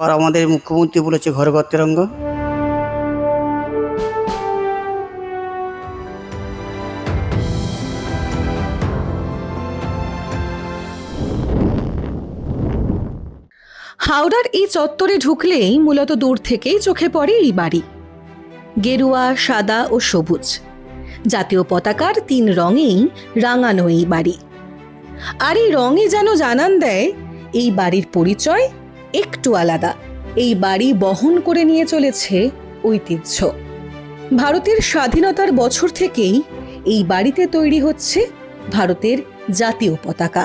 আর আমাদের মুখ্যমন্ত্রী বলেছে ঘর ঘর তেরঙ্গা। হাওড়ার এই চত্বরে ঢুকলেই মূলত দূর থেকেই চোখে পড়ে এই বাড়ি। গেরুয়া, সাদা ও সবুজ জাতীয় পতাকার 3 রঙেই রাঙানো এই বাড়ি। আর এই রঙে যেন জানান দেয় এই বাড়ির পরিচয় একটু আলাদা। এই বাড়ি বহন করে নিয়ে চলেছে ঐতিহ্য। ভারতের স্বাধীনতার বছর থেকেই এই বাড়িতে তৈরি হচ্ছে ভারতের জাতীয় পতাকা।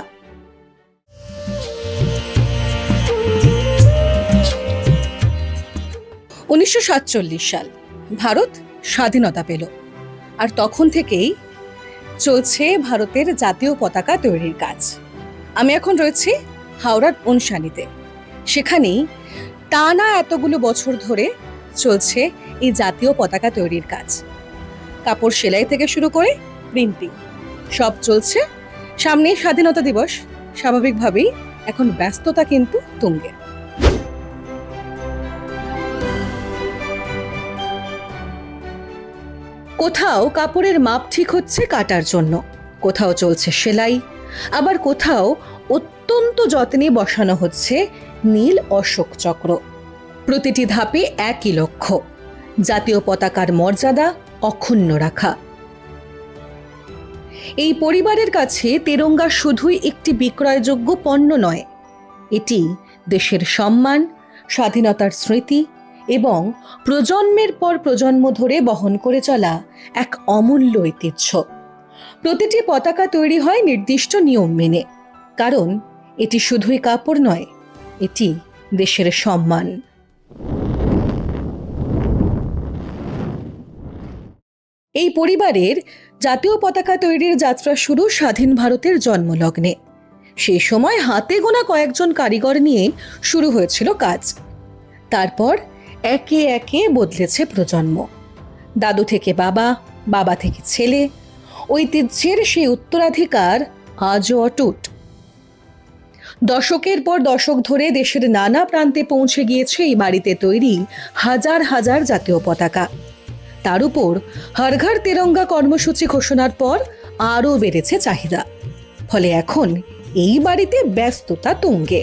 1947 সাল ভারত স্বাধীনতা পেল, আর তখন থেকেই চলছে ভারতের জাতীয় পতাকা তৈরির কাজ। আমি এখন রয়েছি হাওড়ার বনশালীতে। সেখানেই টানা এতগুলো বছর ধরে চলছে এই জাতীয় পতাকা তৈরির কাজ। কাপড় সেলাই থেকে শুরু করে প্রিন্টিং সব চলছে। সামনেই স্বাধীনতা দিবস, স্বাভাবিকভাবেই এখন ব্যস্ততা কিন্তু তুঙ্গে। কোথাও কাপড়ের মাপ ঠিক হচ্ছে কাটার জন্য, কোথাও চলছে সেলাই, আবার কোথাও অত্যন্ত যত্নে বসানো হচ্ছে নীল অশোক চক্র। প্রতিটি ধাপে একই লক্ষ্য, জাতীয় পতাকার মর্যাদা অক্ষুণ্ণ রাখা। এই পরিবারের কাছে তেরঙ্গা শুধুই একটি বিক্রয়যোগ্য পণ্য নয়, এটি দেশের সম্মান, স্বাধীনতার স্মৃতি এবং প্রজন্মের পর প্রজন্ম ধরে বহন করে চলা এক অমূল্য ঐতিহ্য। প্রতিটি পতাকা তৈরি হয় নির্দিষ্ট নিয়ম মেনে, কারণ এটি শুধুই কাপড় নয়, এটি দেশের সম্মান। এই পরিবারের জাতীয় পতাকা তৈরির যাত্রা শুরু স্বাধীন ভারতের জন্মলগ্নে। সেই সময় হাতে গোনা কয়েকজন কারিগর নিয়ে শুরু হয়েছিল কাজ। তারপর একে একে বদলেছে প্রজন্ম। দাদু থেকে বাবা, বাবা থেকে ছেলে, ঐতিহ্যের সেই উত্তরাধিকার আজও অটুট। দশকের পর দশক ধরে দেশের নানা প্রান্তে পৌঁছে গিয়েছে এই বাড়িতে তৈরি হাজার হাজার জাতীয় পতাকা। তার উপর হর ঘর তেরঙ্গা কর্মসূচি ঘোষণার পর আরও বেড়েছে চাহিদা। ফলে এখন এই বাড়িতে ব্যস্ততা তুঙ্গে।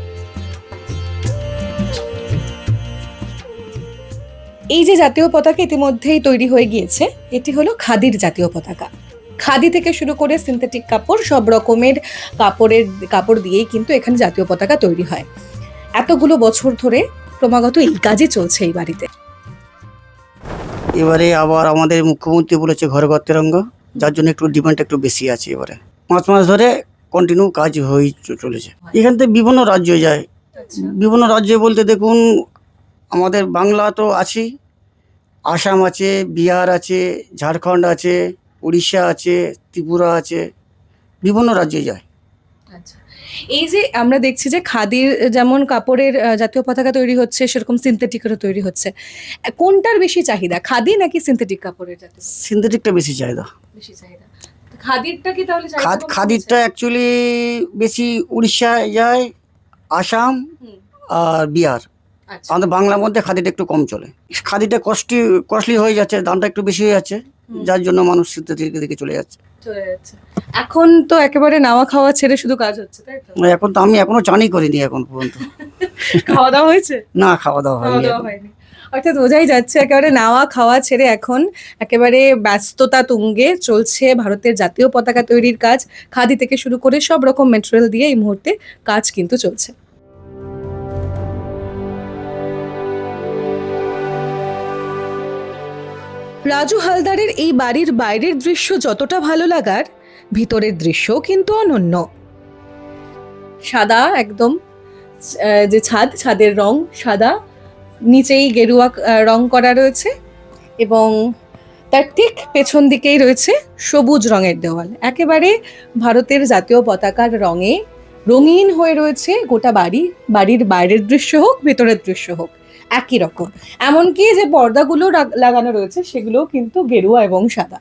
এই যে জাতীয় পতাকা ইতিমধ্যেই তৈরি হয়ে গিয়েছে, এটি হলো খাদির জাতীয় পতাকা। খাদি থেকে শুরু করে সিনথেটিক কাপড়, সব রকমের কাপড় দিয়েই কিন্তু এখানে জাতীয় পতাকা তৈরি হয়। এতগুলো বছর ধরে ক্রমাগত এই কাজই চলছে এই বাড়িতে। এবারে আবার আমাদের মুখ্যমন্ত্রী বলেছে ঘর ঘর তেরঙ্গা, যার জন্য একটু ডিমান্ড একটু বেশি আছে। এবারে 5 মাস ধরে কন্টিনিউ কাজ হয়ে চলেছে। এখান থেকে বিভিন্ন রাজ্যে যায়। বিভিন্ন রাজ্যে বলতে দেখুন, আমাদের বাংলা তো আছেই, আসাম আছে, বিহার আছে, ঝাড়খণ্ড আছে, উড়িষ্যা আছে, ত্রিপুরা আছে, বিভিন্ন রাজ্যে যায়। আচ্ছা, এই যে আমরা দেখছি যে খাদির যেমন কাপড়ের জাতীয় পতাকা তৈরি হচ্ছে, সেরকম সিনথেটিকেরও তৈরি হচ্ছে। কোনটার বেশি চাহিদা, খাদি নাকি সিনথেটিক কাপড়ের? জাতীয় সিনথেটিকটা বেশি চাহিদা। বেশি চাহিদা। খাদিরটা কি তাহলে খাদিরটা অ্যাকচুয়ালি বেশি উড়িষ্যায় যায়, আসাম আর বিহার। আমাদের বাংলার মধ্যে খাদিটা একটু কম চলে। খাদিটা কস্টলি হয়ে যাচ্ছে, দামটা একটু বেশি হয়ে যাচ্ছে, যার জন্য মানুষ সিনথেটিকের দিকে চলে যাচ্ছে। এখন তো একেবারে নাওয়া খাওয়া ছেড়ে শুধু কাজ হচ্ছে, তাই তো? এখন তো আমি এখনো চানই করিনি এখন পর্যন্ত। খাওয়া দাওয়া হয়েছে? না, খাওয়া দাওয়া হয়নি। অর্থাৎ বোঝাই যাচ্ছে একেবারে নাওয়া খাওয়া ছেড়ে এখন একেবারে ব্যস্ততা তুঙ্গে চলছে ভারতের জাতীয় পতাকা তৈরির কাজ। খাদি থেকে শুরু করে সব রকম ম্যাটেরিয়াল দিয়ে এই মুহূর্তে কাজ কিন্তু চলছে। রাজু হালদারের এই বাড়ির বাইরের দৃশ্য যতটা ভালো লাগার, ভিতরের দৃশ্যও কিন্তু অনন্য। সাদা একদম, যে ছাদের রং সাদা, নিচেই গেরুয়া রং করা রয়েছে এবং তার ঠিক পেছন দিকেই রয়েছে সবুজ রঙের দেওয়াল। একেবারে ভারতের জাতীয় পতাকার রঙে রঙিন হয়ে রয়েছে গোটা বাড়ি। বাড়ির বাইরের দৃশ্য হোক, ভেতরের দৃশ্য হোক, একই রকম। এমনকি যে পর্দাগুলো লাগানো রয়েছে সেগুলোও কিন্তু গেরুয়া এবং সাদা।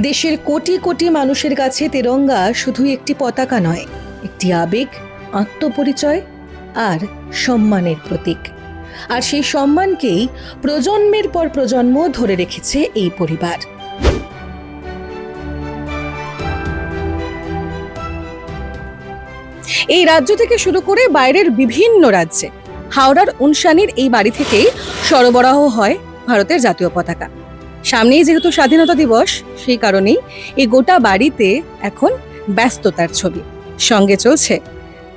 দেশের কোটি কোটি মানুষের কাছে তেরঙ্গা শুধু একটি পতাকা নয়, একটি আবেগ, আত্মপরিচয় আর সম্মানের প্রতীক। আর সেই সম্মানকেই প্রজন্মের পর প্রজন্ম ধরে রেখেছে এই পরিবার। এই রাজ্য থেকে শুরু করে বাইরের বিভিন্ন রাজ্যে হাওড়ার উনসানির এই বাড়ি থেকেই সরবরাহ হয় ভারতের জাতীয় পতাকা। সামনেই যেহেতু স্বাধীনতা দিবস, সেই কারণেই এই গোটা বাড়িতে এখন ব্যস্ততার ছবি, সঙ্গে চলছে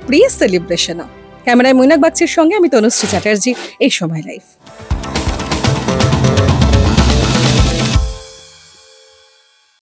প্রি সেলিব্রেশনও। ক্যামেরায় মৈনাক বাগচির সঙ্গে আমি তনুশ্রী চ্যাটার্জি, এই সময় লাইভ।